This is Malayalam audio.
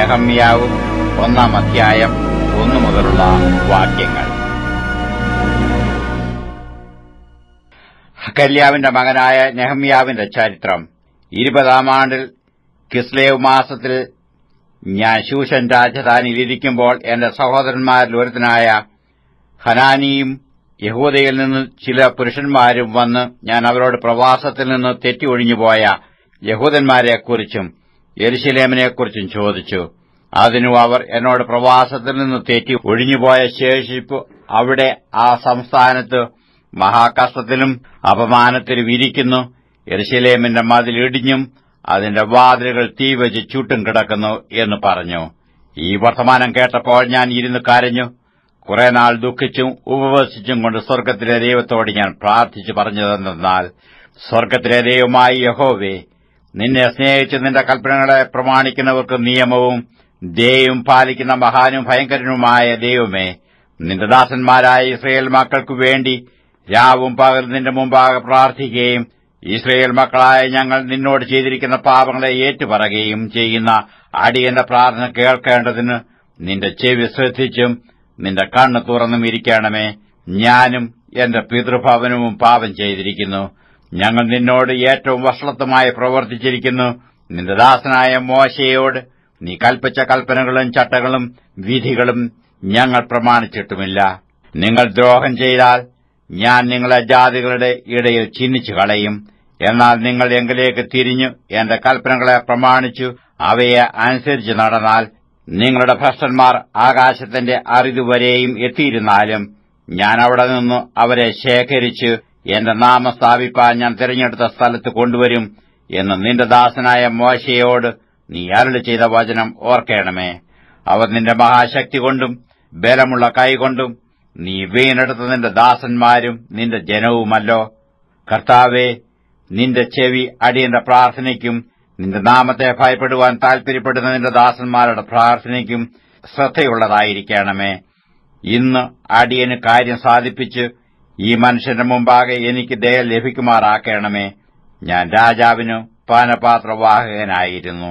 നെഹമ്യാവ് 1-ാം അധ്യായം 1 മുതലുള്ള വാക്യങ്ങൾ. ഹഖല്യാവിന്റെ മകനായ നെഹമ്യാവിന്റെ ചരിത്രം. 20-ാം ആണ്ടിൽ കിസ്ലേവ് മാസത്തിൽ ഞാൻ ശൂശൻ രാജധാനിയിലിരിക്കുമ്പോൾ എന്റെ സഹോദരന്മാരിൽ ഒരുത്തനായ ഹനാനിയും യഹൂദയിൽ നിന്ന് ചില പുരുഷന്മാരും വന്ന് ഞാൻ അവരോട് പ്രവാസത്തിൽ നിന്ന് തെറ്റി ഒഴിഞ്ഞുപോയ യഹൂദന്മാരെക്കുറിച്ചും യെരുശലേമിനെക്കുറിച്ചും ചോദിച്ചു. അതിനു അവർ എന്നോട് പ്രവാസത്തിൽ നിന്ന് തെറ്റി ഒഴിഞ്ഞുപോയ ശേഷിപ്പ് അവിടെ ആ സംസ്ഥാനത്ത് മഹാകഷ്ടത്തിലും അപമാനത്തിലും ഇരിക്കുന്നു. യെരുശലേമിന്റെ മതിൽ ഇടിഞ്ഞും അതിന്റെ വാതിലുകൾ തീവച്ച് ചുട്ടും കിടക്കുന്നു എന്ന് പറഞ്ഞു. ഈ വർത്തമാനം കേട്ടപ്പോൾ ഞാൻ ഇരുന്ന് കരഞ്ഞു. കുറെ നാൾ ദുഃഖിച്ചും ഉപവസിച്ചും കൊണ്ട് സ്വർഗ്ഗത്തിലെ ദൈവത്തോട് ഞാൻ പ്രാർത്ഥിച്ചു പറഞ്ഞതെന്നാൽ, സ്വർഗ്ഗത്തിലെ ദൈവമായ യഹോവേ, നിന്നെ സ്നേഹിച്ച് നിന്റെ കൽപ്പനകളെ പ്രമാണിക്കുന്നവർക്ക് നിയമവും ദയയും പാലിക്കുന്ന മഹാനും ഭയങ്കരനുമായ ദൈവമേ, നിന്റെ ദാസന്മാരായ ഇസ്രയേൽ മക്കൾക്കു വേണ്ടി രാവും പകൽ നിന്റെ മുമ്പാകെ പ്രാർത്ഥിക്കുകയും ഇസ്രയേൽ മക്കളായ ഞങ്ങൾ നിന്നോട് ചെയ്തിരിക്കുന്ന പാപങ്ങളെ ഏറ്റുപറയുകയും ചെയ്യുന്ന അടിയന്റെ പ്രാർത്ഥന കേൾക്കേണ്ടതിന് നിന്റെ ചെവി ശ്രദ്ധിച്ചും നിന്റെ കണ്ണ് തുറന്നും ഇരിക്കണമേ. ഞാനും എന്റെ പിതൃഭവനവും പാപം ചെയ്തിരിക്കുന്നു. ഞങ്ങൾ നിന്നോട് ഏറ്റവും വഷളത്വമായി പ്രവർത്തിച്ചിരിക്കുന്നു. നിന്റെ ദാസനായ മോശയോട് നീ കൽപ്പിച്ച കൽപ്പനകളും ചട്ടങ്ങളും വിധികളും ഞങ്ങൾ പ്രമാണിച്ചിട്ടുമില്ല. നിങ്ങൾ ദ്രോഹം ചെയ്താൽ ഞാൻ നിങ്ങളെ ജാതികളുടെ ഇടയിൽ ചിഹ്നിച്ചു കളയും. എന്നാൽ നിങ്ങൾ എങ്കിലേക്ക് തിരിഞ്ഞു എന്റെ കൽപ്പനകളെ പ്രമാണിച്ചു അവയെ അനുസരിച്ച് നടന്നാൽ, നിങ്ങളുടെ ഭ്രഷ്ടന്മാർ ആകാശത്തിന്റെ അറുതിവരെയും എത്തിയിരുന്നാലും ഞാൻ അവിടെ നിന്ന് അവരെ ശേഖരിച്ച് എന്റെ നാമം സ്ഥാപിപ്പാൻ ഞാൻ തിരഞ്ഞെടുത്ത സ്ഥലത്ത് കൊണ്ടുവരും എന്ന് നിന്റെ ദാസനായ മോശയോട് നീ അരുളി ചെയ്ത വചനം ഓർക്കണമേ. അവർ നിന്റെ മഹാശക്തി കൊണ്ടും ബലമുള്ള കൈകൊണ്ടും നീ വീണെടുത്ത നിന്റെ ദാസന്മാരും നിന്റെ ജനവുമല്ലോ. കർത്താവേ, നിന്റെ ചെവി അടിയന്റെ പ്രാർത്ഥനയ്ക്കും നിന്റെ നാമത്തെ ഭയപ്പെടുവാൻ താൽപര്യപ്പെടുന്ന നിന്റെ ദാസന്മാരുടെ പ്രാർത്ഥനയ്ക്കും ശ്രദ്ധയുള്ളതായിരിക്കണമേ. ഇന്ന് അടിയന് കാര്യം സാധിപ്പിച്ച് ഈ മനുഷ്യന്റെ മുമ്പാകെ എനിക്ക് ദയ ലഭിക്കുമാറാക്കണമേ. ഞാൻ രാജാവിനു പാനപാത്രവാഹകനായിരുന്നു.